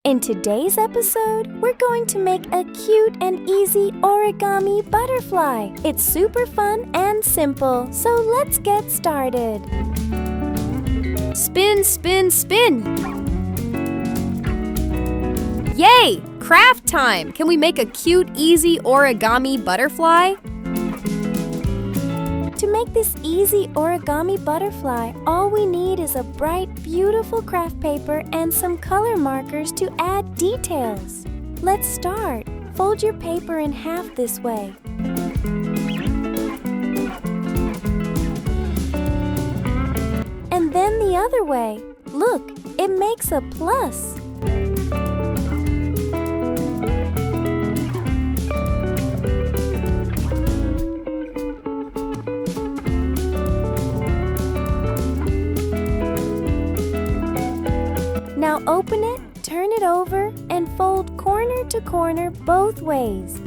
In today's episode, we're going to make a cute and easy origami butterfly. It's super fun and simple, so let's get started. Spin, spin, spin! Yay! Craft time! Can we make a cute, easy origami butterfly? To make this easy origami butterfly, all we need is a bright, beautiful craft paper and some color markers to add details. Let's start. Fold your paper in half this way. And then the other way. Look, it makes a plus. Now open it, turn it over, and fold corner to corner both ways.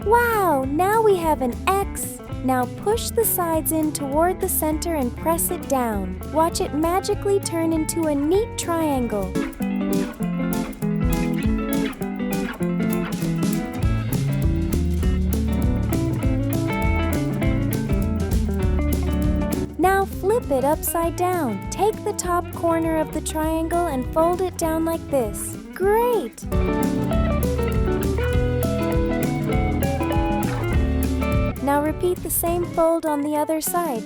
Wow, now we have an X. Now push the sides in toward the center and press it down. Watch it magically turn into a neat triangle. Now flip it upside down. Take the top corner of the triangle and fold it down like this. Great! Now repeat the same fold on the other side.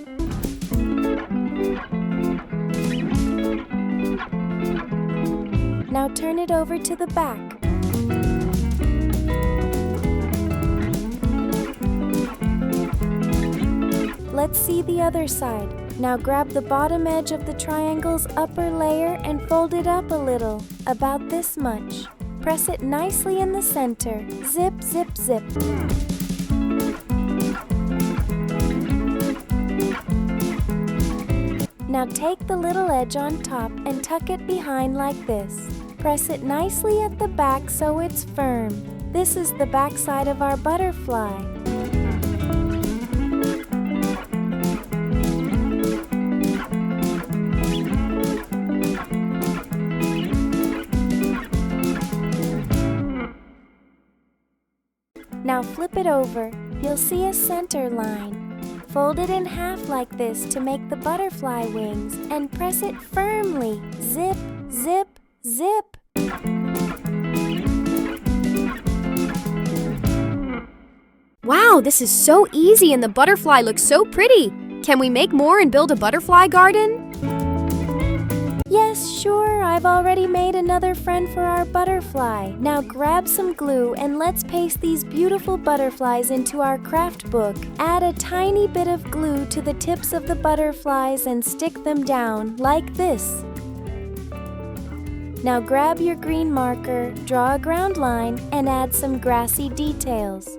Now turn it over to the back. Let's see the other side. Now grab the bottom edge of the triangle's upper layer and fold it up a little, about this much. Press it nicely in the center. Zip, zip, zip. Now take the little edge on top and tuck it behind like this. Press it nicely at the back so it's firm. This is the back side of our butterfly. Now flip it over. You'll see a center line. Fold it in half like this to make the butterfly wings and press it firmly. Zip, zip, zip. Wow, this is so easy and the butterfly looks so pretty! Can we make more and build a butterfly garden? Yes, sure. I've already made another friend for our butterfly. Now grab some glue and let's paste these beautiful butterflies into our craft book. Add a tiny bit of glue to the tips of the butterflies and stick them down like this. Now grab your green marker, draw a ground line, and add some grassy details.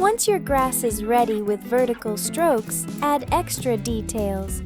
Once your grass is ready with vertical strokes, add extra details.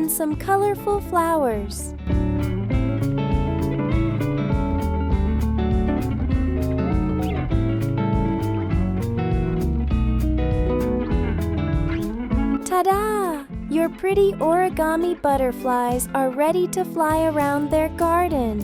in some colorful flowers. Ta-da! Your pretty origami butterflies are ready to fly around their garden.